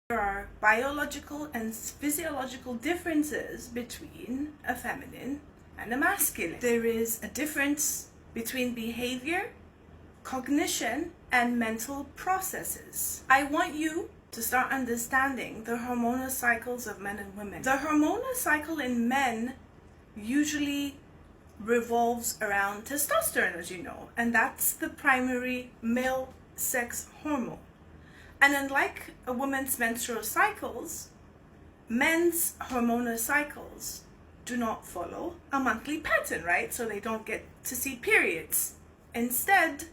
There are biological and physiological differences between a feminine and a masculine. There is a difference between behavior, cognition, and mental processes. I want you to start understanding the hormonal cycles of men and women. The hormonal cycle in men usually revolves around testosterone, as you know, and that's the primary male sex hormone. And unlike a woman's menstrual cycles, men's hormonal cycles do not follow a monthly pattern, right? So they don't get to see periods. Instead,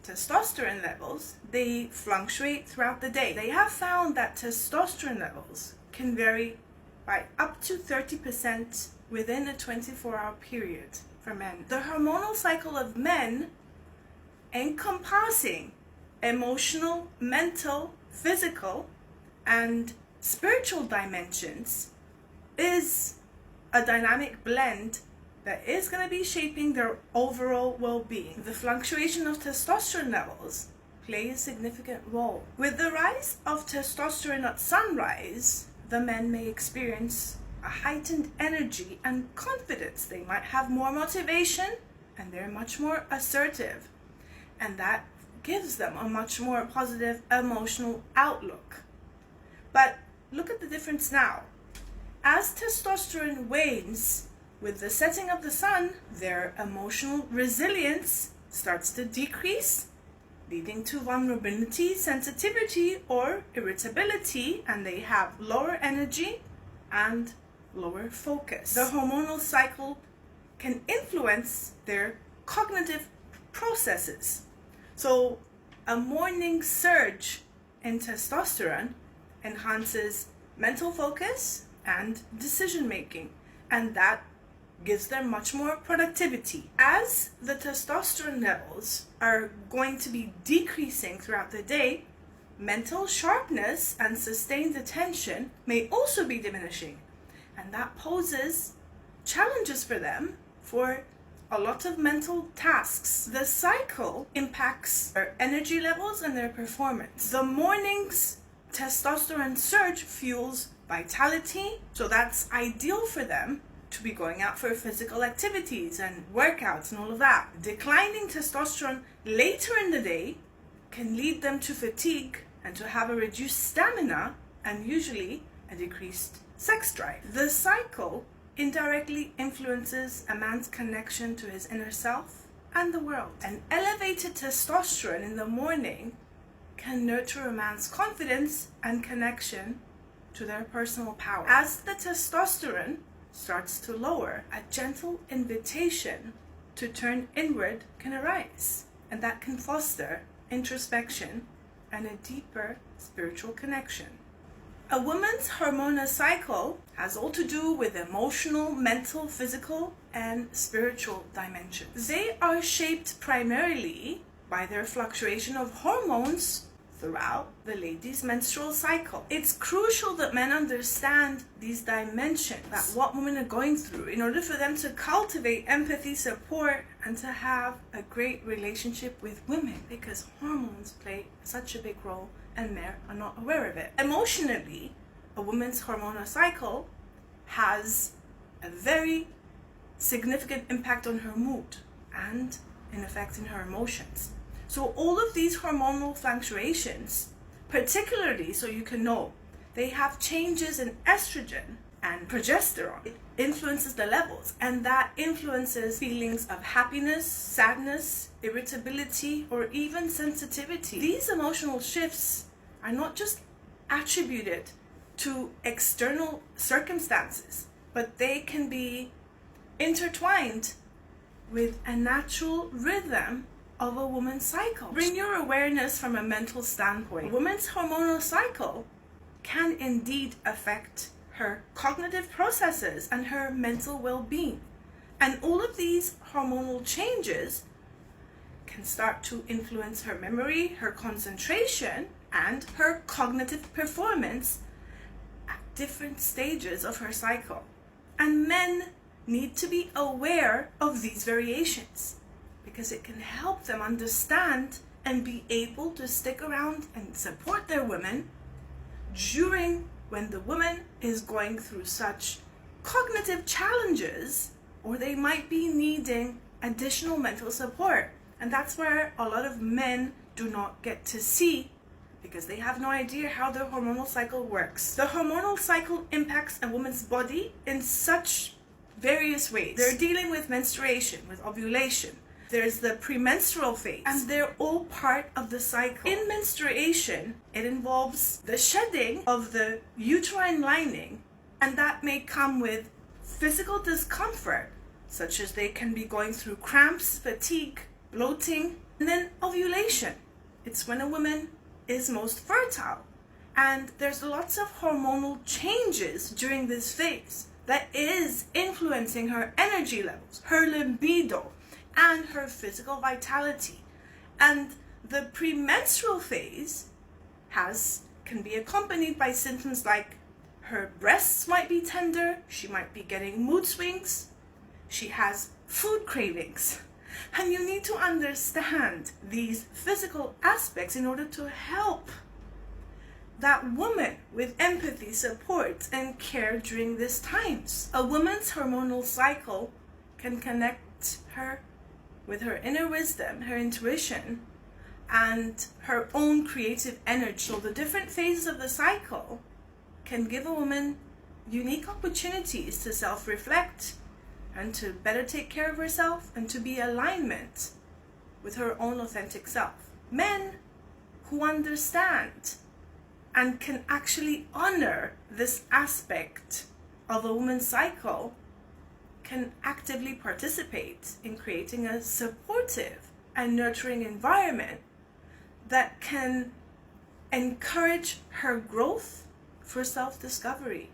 testosterone levels, they fluctuate throughout the day. They have found that testosterone levels can vary by up to 30% within a 24-hour period for men. The hormonal cycle of men, encompassing emotional, mental, physical, and spiritual dimensions, is a dynamic blend that is going to be shaping their overall well-being. The fluctuation of testosterone levels play a significant role. With the rise of testosterone at sunrise, the men may experience a heightened energy and confidence. They might have more motivation and they're much more assertive, and that gives them a much more positive emotional outlook. But look at the difference now. As testosterone wanes with the setting of the sun, their emotional resilience starts to decrease, leading to vulnerability, sensitivity, or irritability, and they have lower energy and lower focus. The hormonal cycle can influence their cognitive processes. So a morning surge in testosterone enhances mental focus and decision making, and that gives them much more productivity. As the testosterone levels are going to be decreasing throughout the day, mental sharpness and sustained attention may also be diminishing, and that poses challenges for them for a lot of mental tasks. The cycle impacts their energy levels and their performance. The morning's testosterone surge fuels vitality, so that's ideal for them to be going out for physical activities and workouts and all of that. Declining testosterone later in the day can lead them to fatigue and to have a reduced stamina and usually a decreased sex drive. The cycle indirectly influences a man's connection to his inner self and the world. An elevated testosterone in the morning can nurture a man's confidence and connection to their personal power. As the testosterone starts to lower, a gentle invitation to turn inward can arise, and that can foster introspection and a deeper spiritual connection. A woman's hormonal cycle has all to do with emotional, mental, physical, and spiritual dimensions. They are shaped primarily by their fluctuation of hormones throughout the lady's menstrual cycle. It's crucial that men understand these dimensions, that what women are going through, in order for them to cultivate empathy, support, and to have a great relationship with women, because hormones play such a big role and men are not aware of it. Emotionally, a woman's hormonal cycle has a very significant impact on her mood and in affecting her emotions. So all of these hormonal fluctuations, particularly, so you can know, they have changes in estrogen and progesterone. It influences the levels, and that influences feelings of happiness, sadness, irritability, or even sensitivity. These emotional shifts are not just attributed to external circumstances, but they can be intertwined with a natural rhythm of a woman's cycle. Bring your awareness from a mental standpoint. A woman's hormonal cycle can indeed affect her cognitive processes and her mental well-being. And all of these hormonal changes can start to influence her memory, her concentration, and her cognitive performance at different stages of her cycle. And men need to be aware of these variations, because it can help them understand and be able to stick around and support their women during when the woman is going through such cognitive challenges, or they might be needing additional mental support. And that's where a lot of men do not get to see, because they have no idea how their hormonal cycle works. The hormonal cycle impacts a woman's body in such various ways. They're dealing with menstruation, with ovulation. There's the premenstrual phase, and they're all part of the cycle. In menstruation, it involves the shedding of the uterine lining, and that may come with physical discomfort, such as they can be going through cramps, fatigue, bloating, and then ovulation. It's when a woman is most fertile, and there's lots of hormonal changes during this phase that is influencing her energy levels, her libido, and her physical vitality. And the premenstrual phase can be accompanied by symptoms like her breasts might be tender, she might be getting mood swings, she has food cravings. And you need to understand these physical aspects in order to help that woman with empathy, support, and care during these times. A woman's hormonal cycle can connect her with her inner wisdom, her intuition, and her own creative energy. So the different phases of the cycle can give a woman unique opportunities to self-reflect and to better take care of herself and to be in alignment with her own authentic self. Men who understand and can actually honor this aspect of a woman's cycle can actively participate in creating a supportive and nurturing environment that can encourage her growth for self-discovery.